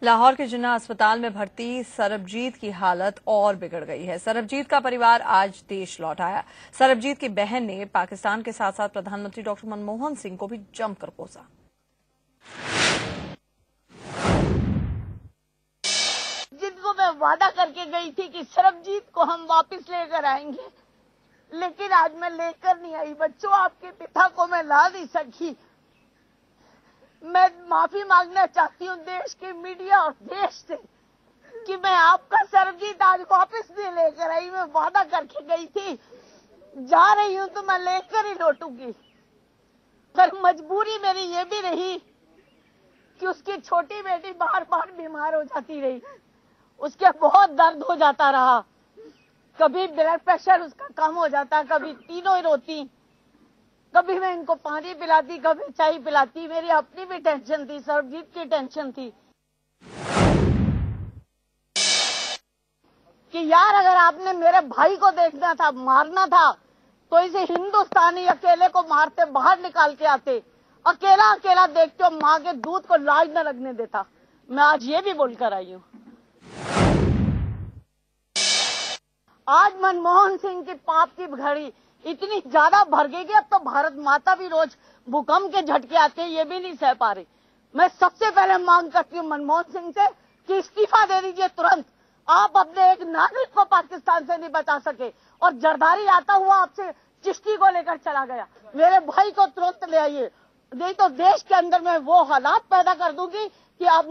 लाहौर के जिन्ना अस्पताल में भर्ती सरबजीत की हालत और बिगड़ गई है। सरबजीत का परिवार आज देश लौट आया। सरबजीत की बहन ने पाकिस्तान के साथ साथ प्रधानमंत्री डॉक्टर मनमोहन सिंह को भी जमकर कोसा। जिनको मैं वादा करके गई थी कि सरबजीत को हम वापस लेकर आएंगे, लेकिन आज मैं लेकर नहीं आई। बच्चों, आपके पिता को मैं ला नहीं सकी। मैं माफी मांगना चाहती हूँ देश के मीडिया और देश से कि मैं आपका सरबजीत आज वापस नहीं लेकर आई। मैं वादा करके गई थी, जा रही हूँ तो मैं लेकर ही लौटूंगी। पर मजबूरी मेरी ये भी रही कि उसकी छोटी बेटी बार बार बीमार हो जाती रही, उसके बहुत दर्द हो जाता रहा। कभी ब्लड प्रेशर उसका कम हो जाता, कभी तीनों ही रोती। कभी मैं इनको पानी पिलाती, कभी चाय पिलाती। मेरी अपनी भी टेंशन थी, सरबजीत की टेंशन थी कि यार अगर आपने मेरे भाई को देखना था, मारना था, तो इसे हिंदुस्तानी अकेले को मारते, बाहर निकाल के आते। अकेला अकेला देखते हो, माँ के दूध को लाज न लगने देता। मैं आज ये भी बोलकर आई हूँ। आज मनमोहन सिंह की पाप की घड़ी इतनी ज्यादा भर गई कि अब तो भारत माता भी रोज भूकंप के झटके आते हैं, ये भी नहीं सह पा रही। मैं सबसे पहले मांग करती हूँ मनमोहन सिंह से कि इस्तीफा दे दीजिए तुरंत। आप अपने एक नागरिक को पाकिस्तान से नहीं बचा सके, और जरदारी आता हुआ आपसे चिश्ती को लेकर चला गया। मेरे भाई को तुरंत ले आइए, नहीं तो देश के अंदर मैं वो हालात पैदा कर दूंगी कि आप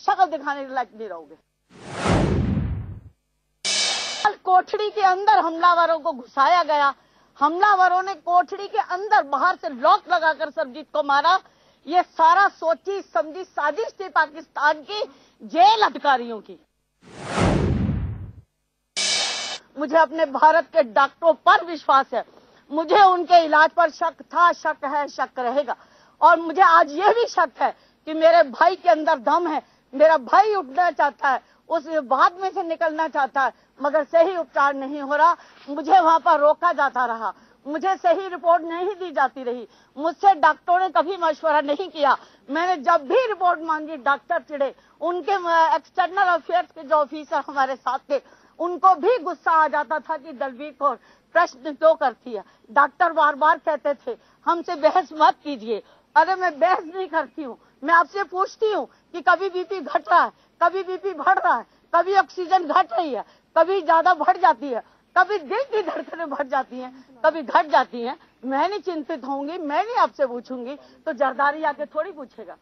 शक्ल दिखाने के लायक नहीं रहोगे। कोठड़ी के अंदर हमलावरों को घुसाया गया। हमलावरों ने कोठड़ी के अंदर बाहर से लॉक लगाकर सरबजीत को मारा। ये सारा सोची समझी साजिश थी पाकिस्तान की जेल अधिकारियों की। मुझे अपने भारत के डॉक्टरों पर विश्वास है। मुझे उनके इलाज पर शक था, शक है, शक रहेगा। और मुझे आज ये भी शक है कि मेरे भाई के अंदर दम है। मेरा भाई उठना चाहता है, उस बाद में से निकलना चाहता है, मगर सही उपचार नहीं हो रहा। मुझे वहां पर रोका जाता रहा, मुझे सही रिपोर्ट नहीं दी जाती रही। मुझसे डॉक्टरों ने कभी मशवरा नहीं किया। मैंने जब भी रिपोर्ट मांगी, डॉक्टर चिढ़े। उनके एक्सटर्नल अफेयर्स के जो ऑफिसर हमारे साथ थे, उनको भी गुस्सा आ जाता था कि दलवीर कौर प्रश्न क्यों करती है। डॉक्टर बार बार कहते थे हमसे बहस मत कीजिए। अरे मैं बहस नहीं करती हूँ, मैं आपसे पूछती हूँ कि कभी बीपी घट रहा है, कभी बीपी बढ़ रहा है, कभी ऑक्सीजन घट रही है, कभी ज्यादा बढ़ जाती है, कभी दिल की धड़कनें बढ़ जाती हैं, कभी घट जाती हैं। मैं नहीं चिंतित होंगी, मैं नहीं आपसे पूछूंगी तो जरदारी आके थोड़ी पूछेगा।